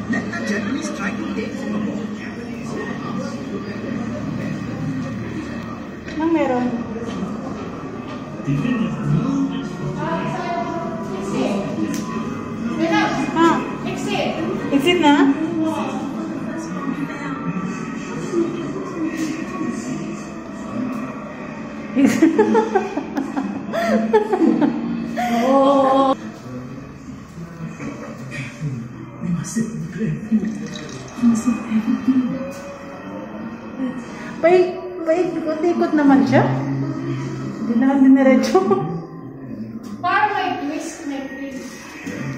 Let the Japanese try to take from the ball. Nang meron? Ah, exit na? Oh. We mustn't regret it. We mustn't ever do it. Paikot naman siya. Hindi naman diniretso. Parang may twist, may twist.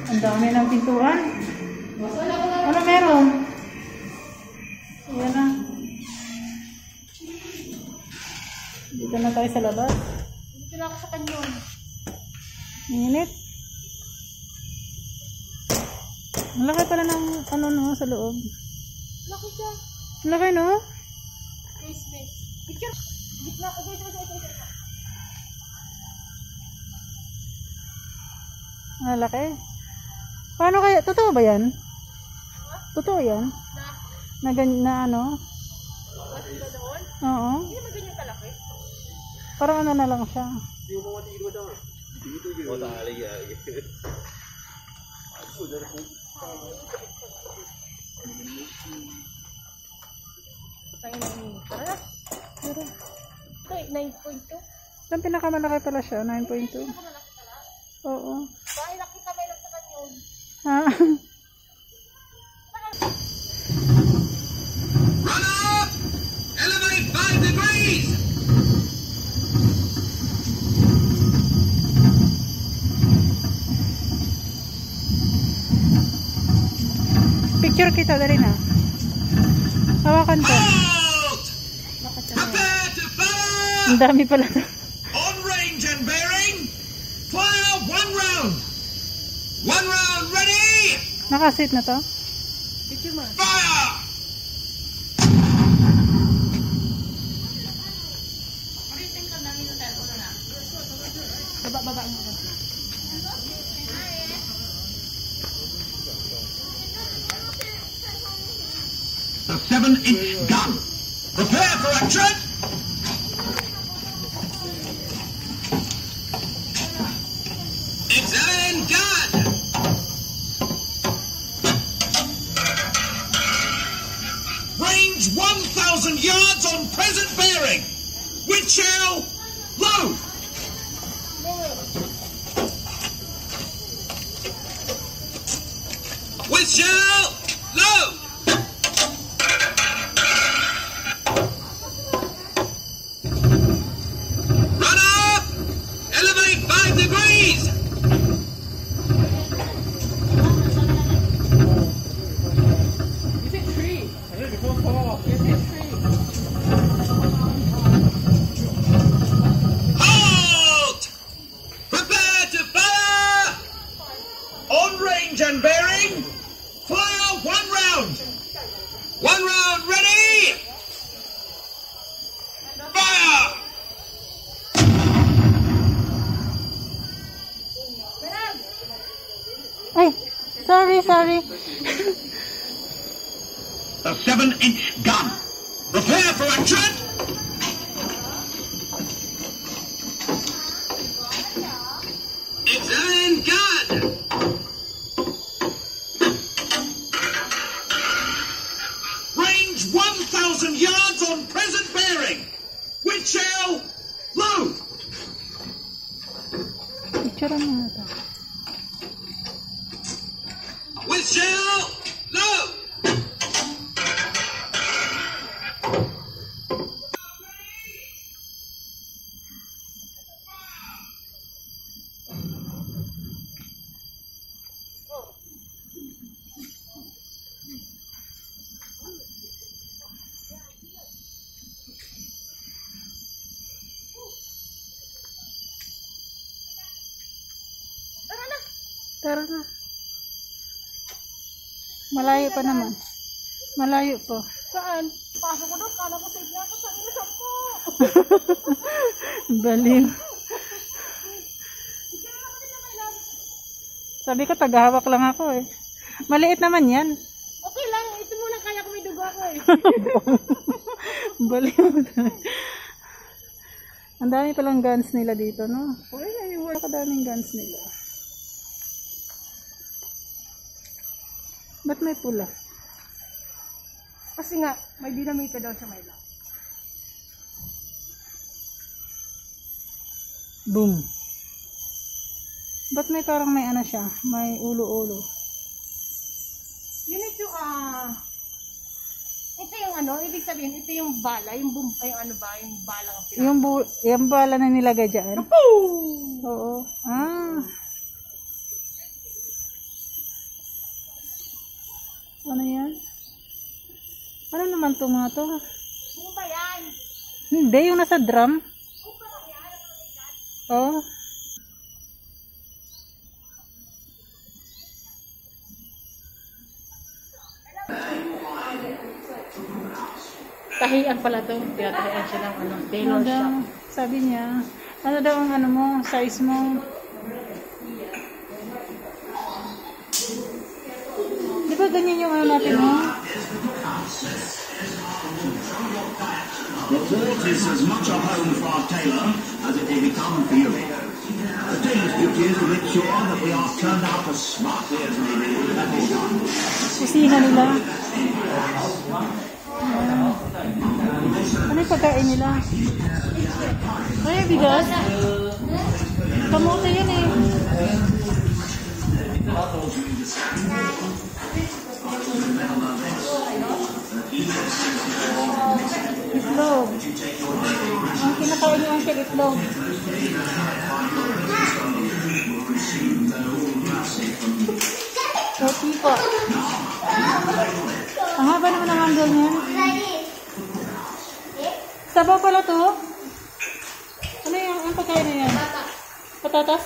Ang dami ng pintuan. Ano meron? Ayan na. Dito na tayo sa labas. Dito na ako sa kanyon. Init. Ang laki pala ng ano no sa loob. Laki siya. Ang laki no? Basement. Picture. Gitna. Ito. Ang laki. Paano kaya? Totoo ba yan? Totoo yan? Na ano? Bakit ba doon? Oo. Hindi naman ganyan kalaki. Parang ano na lang siya. Tara. Pero, Ito, 9.2. ang pinakamalaki pala siya, 9.2. Oo. Dahil nakita may lang sa kanyon. Ha? Run up! Elevate 5 degrees! Picture kita, dali na. Hawakan ko. Halt! Prepare to fire! Ang dami pala. On range and bearing, fire 1 round! 1 round ready! Nakasit na to? Picture mo. Fire! Maritin ka namin yung telepono na. Baba mo. The 7-inch gun. Prepare for action! Examine gun! Range 1,000 yards on present bearing. With shell, load! With shell, load! Run up! Elevate 5 degrees! Is it tree? Is it tree? Halt! Prepare to fire! On range and bearing, fire 1 round! 1 round ready! Fire! Ay, sorry. The 7-inch gun. Prepare for action! Examine gun! Range 1,000 yards on present bearing. With shell, load! Picture mo na to. With shell, load! Tara na. Malayo pa naman. Malayo po. Saan? Pasok ko doon. Kala ko save na ako. Saan ina po? Baliw. Sabi ko, tagahawak lang ako eh. Maliit naman yan. Okay lang, ito muna kaya ko may dugo ako eh. Baliw mo talaga. Ang dami palang guns nila dito, no? Kadaming guns nila. Ba't may pula? Kasi nga, may dinamita daw sa may lang. Boom. Ba't may parang may ano siya? May ulo-ulo. Yun ito, ito yung ano, ibig sabihin, ito yung bala, yung ay ano ba, yung bala ng pinag- Yung bala na nilagay dyan? Boom! Oo. Ah. Ano yan? Ano naman to mga to? Ano ba yan? Hindi, yung nasa drum. Oo. Tahian pala to, tinatahian siya ng ano, tailor shop. Sabi niya, ano daw ang ano mo, size mo? Di ba ganyan yung ano natin mo? The port is as much a home for our tailor as it will become for you. The tailor's duty is to make sure that we are turned out as smartly as may be at this time. Kusina nila. Ano yung pagkain nila? Ay, bigas. Kamote yan eh. Itlog. Ang kinakain yung siya itlog. Roti po. Ang haba naman ang hanggang niya. Sabaw pala to? Ano yung pagkain na yan? Patatas?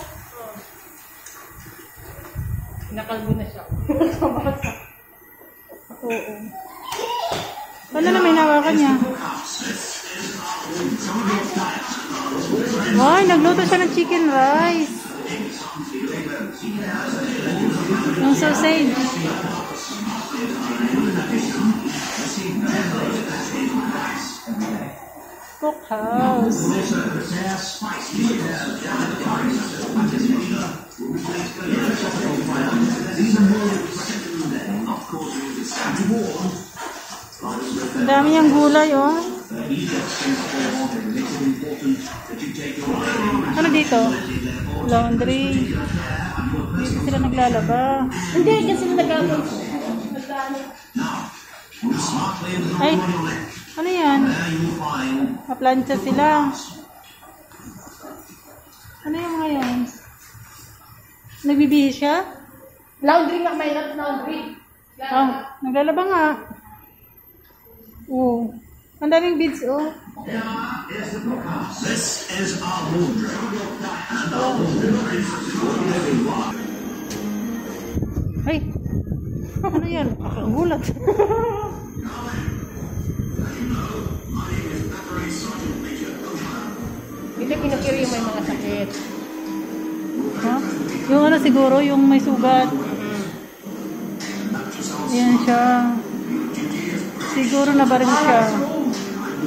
Nakalbo na siya. Oo. Paano na may nawakan niya? Ay, nagluto siya ng chicken rice. Yung sausage. Cookhouse. Ang dami niyang gulay, oh. Ano dito? Laundry. Dito sila naglalaba. Hindi, kasi sila nagagawin. Ay, ano yan? Kaplansya sila. Ano yung mga yan? Nagbibihis siya? Laundry nga, may laundry. Ah, naglalaba nga. Oo. Ang daming beads, oh. This is our laundry. Ay! Ano yan? Ang gulat. Hindi kinukiri yung may mga sakit. Ha? Yung ano siguro, yung may sugat. Yan siya. Siguro nabaril siya.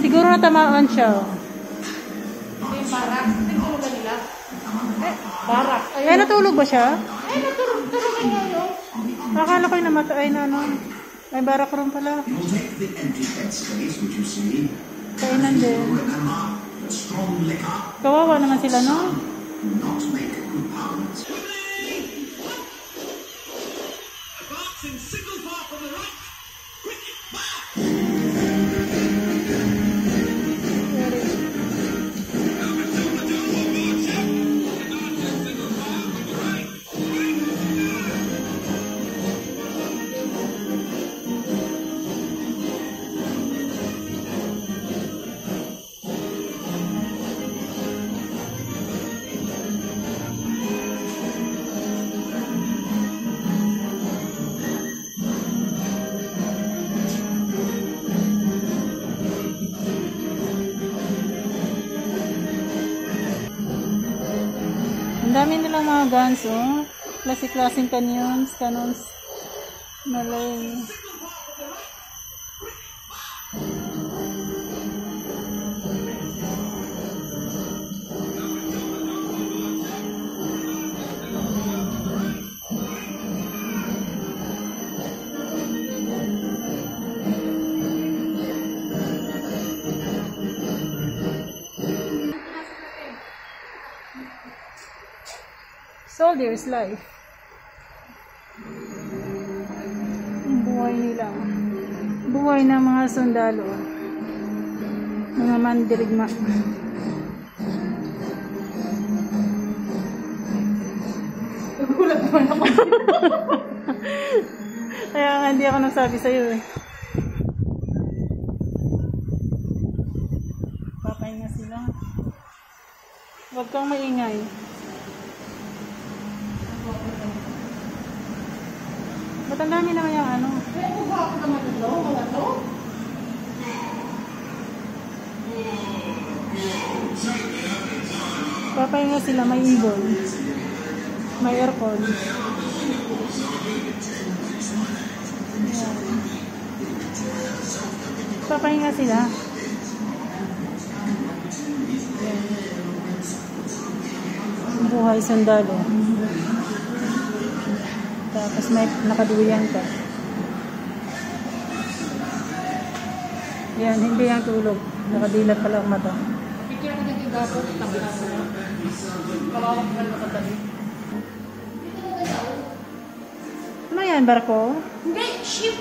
Siguro natamaan siya. Yung barak. Nagtulog ka nila? Barak. Eh, natulog ba siya? Natulog ka niya, no? Akala ko yung namatay na ano. May barak room pala. Take the empty bed space which you see. Kainan din. The strong liquor Kawawa naman sila, no? not make compounds. Advancing single far from the right. Quick, back! Ang dami nilang mga guns, oh. klase-klaseng canons, malay. Soldier's life. Buhay nila. Buhay ng mga sundalo. Mga mandirigma. Nagulat naman ako. Kaya nga hindi ako nagsabi sa'yo eh. Papahinga sila. Huwag kang maingay. Ba't ang dami naman yung ano? Papahinga sila, may ibon. May aircon. Ayan. Papahinga sila. Buhay sundalo. Tapos may nakaduyan ka. Yan, hindi yung tulog. Nakadilat pala ang mata. Picture ko dito dapat. Tabi na sila. Kalawak na nakatabi. Ano yan, barko? Hindi, ship!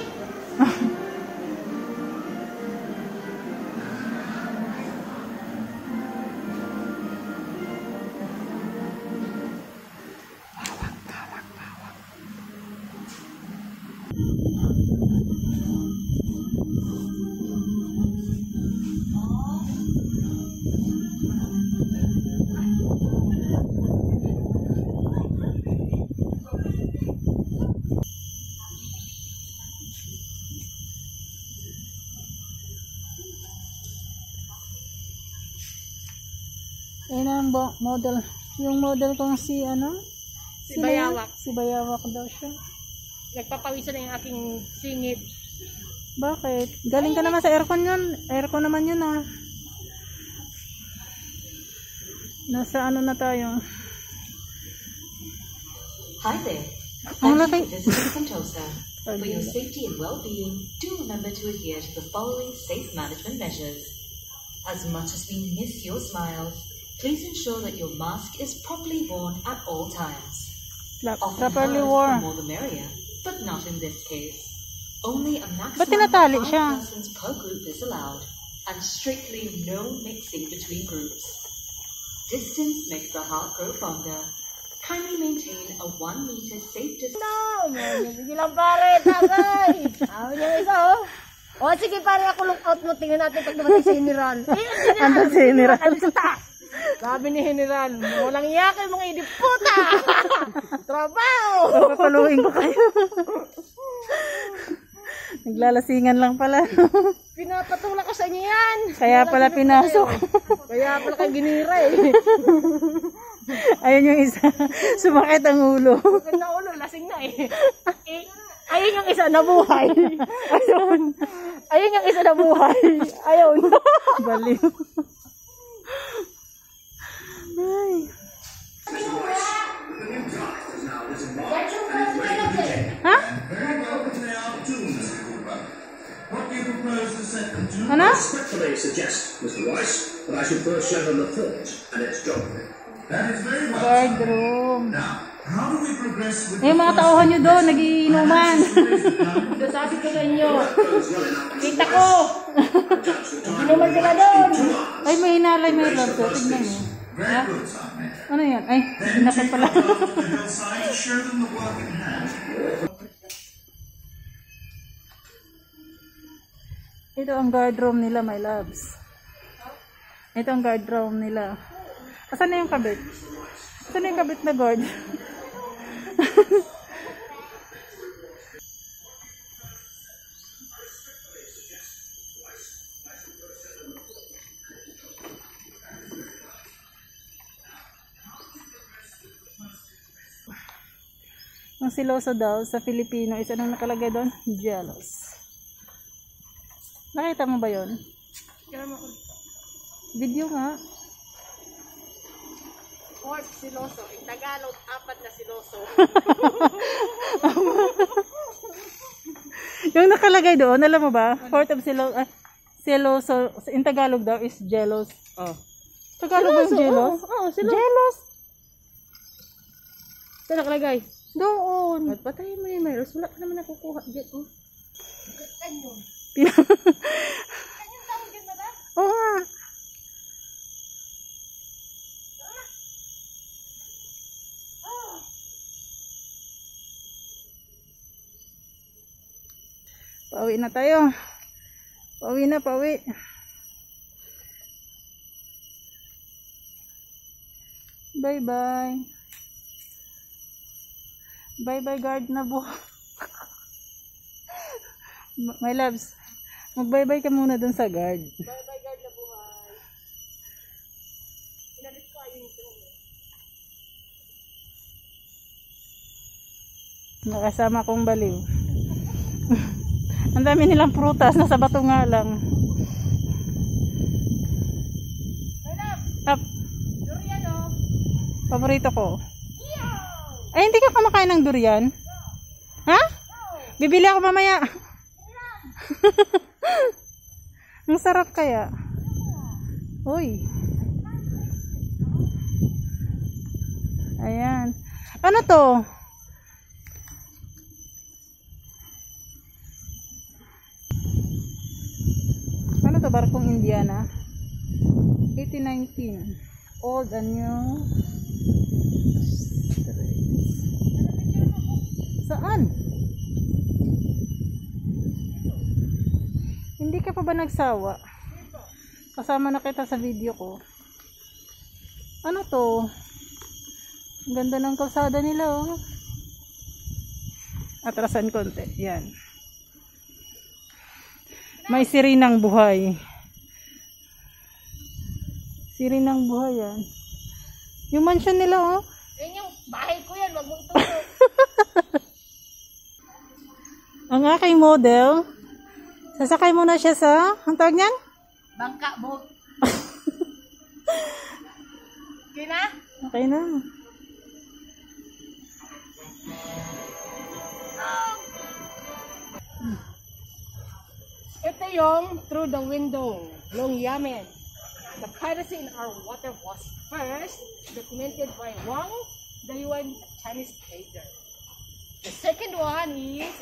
Ayan ang model. Yung model kong si ano? Si Bayawak. Si Bayawak daw siya. Nagpapawisan na yung aking singit. Bakit? Galing ka naman sa aircon yun. Aircon naman yun ah. Nasa ano na tayo? Hi there. Ang Thank laki. you for visiting Sentosa. For your safety and well-being, do remember to adhere to the following safe management measures. As much as we miss your smiles, please ensure that your mask is properly worn at all times. Often Properly heard, worn. the more the merrier, but not in this case. Only a Ba't maximum tinatali of 5 siya? persons per group is allowed, and strictly no mixing between groups. Distance makes the heart grow fonder. Kindly maintain a 1 meter safe distance. No! Sige lang pare, tagay! Ayaw niya isa oh. O sige pare, ako look out mo. Tingnan natin pag naman si General. Andun si General. Sabi ni General, walang iyakin mga idiputa! Trabaho! Papaluin ko kayo. Naglalasingan lang pala. Pinapatulak ko sa inyo yan. Kaya pala pinasok. Kaya pala kayo ginira eh. Ayun yung isa. Sumakit ang ulo. Sumakit na ulo, lasing na eh. Ayun yung isa nabuhay. Ayun. Ayun yung isa nabuhay. Ayun. Baliw. Ay. Ha? What do you propose to set them to? Ano? Respectfully suggest, Mr. Royce, that I should first show them the fort and its geography. That is very well. Guard room. Now, how do we progress with Eh, mga tauhan nyo doon, nagiinuman. Sabi ko sa inyo, goes well enough? kita ko. Inuman sila doon. Ay, may hinalay, may love. Tignan mo. Very good, Simon. Ano yan? Ay, hinakot pala. Go to the hillside, show them the work in hand. Ito ang guard room nila, my loves. Ito ang guard room nila. Asan na yung kabit? Asan na yung kabit na guard? Ang siloso daw sa Filipino is anong nakalagay doon? Jealous. Nakita mo ba yon? Video nga. Fourth siloso. In Tagalog, 4 na siloso. Yung nakalagay doon, alam mo ba? Fourth of siloso. In Tagalog daw is jealous. Oh. Tagalog ba yung jealous? Oo, siloso. Jealous. Saan nakalagay? Doon. At patayin mo yung Myros. Wala ka naman nakukuha. Get mo. Oo nga. Pauwi na tayo. Pauwi na, pauwi. Bye-bye. Bye-bye guard na buhay. My loves, mag-bye-bye ka muna dun sa guard. Bye-bye, guard na buhay. Pinalit ko ayun ito. Nakasama kong baliw. Ang dami nilang prutas, nasa bato nga lang. Up. Durian, oh. Paborito ko. Ay, hindi ka kumakain ng durian? Ha? Bibili ako mamaya. Ang sarap kaya. Uy. Ayan. Ano to? Ano to? Barkong Indiana? 1819. Old and new. Saan? Hindi ka pa ba nagsawa? Kasama na kita sa video ko. Ano to? Ang ganda ng kalsada nila, oh. Atrasan konti. Yan. May sirinang buhay. Sirinang buhay yan. Yung mansion nila, oh. Yan yung bahay ko yan. Wag mo ituro. Ang aking model, sasakay muna siya sa, ang tawag niyan? Bangka, boat. Okay na? Okay na. Ito yung Through the Window, Long Yamen. The piracy in our water was first documented by Wang Dayuan, a Chinese trader. The second one is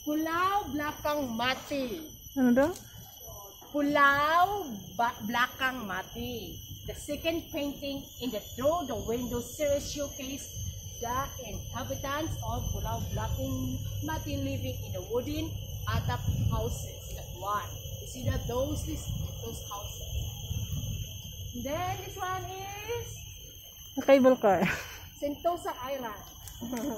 Pulau Belakang Mati. Ano daw? Pulau Belakang Mati. The second painting in the Through the Window series showcased the inhabitants of Pulau Belakang Mati living in the wooden atap houses. That one. You see that those houses. And then this one is A cable car. Sentosa Island.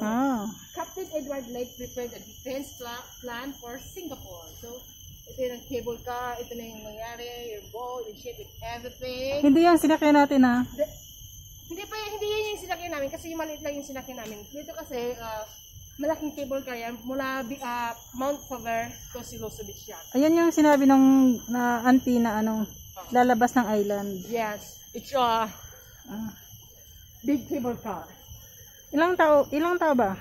Ah. Captain Edward Lake prepared a defense plan for Singapore. So, ito yung cable car, ito na yung nangyari, your boat, your ship, with everything. Hindi yan sinakyan natin, ha? Hindi yun yung sinakyan namin kasi maliit lang yung sinakyan namin. Dito kasi, malaking cable car yan, mula Mount Faber to Siloso Beach yan. Ayan yung sinabi ng auntie na lalabas ng island. Yes, it's big cable car. Ilang tao ba?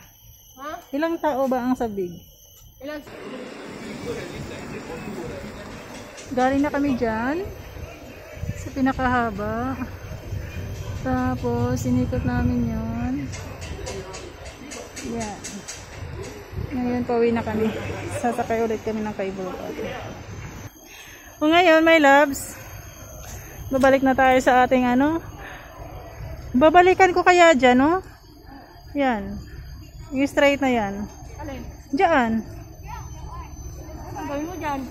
Ha? Ilang tao ba ang sabig? Ilan? Galing na kami dyan sa pinakahaba. Tapos sinikot namin yon. Yan. Ngayon pauwi na kami. Sasakay ulit kami ng cable car. O ngayon, my loves, babalik na tayo sa ating babalikan ko kaya dyan, no? Yan. Yung straight na yan. Alin? Diyan. Ang gawin mo dyan?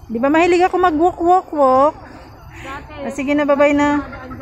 Di ba mahilig ako mag-walk? Dati. Sige na, babay na. Daan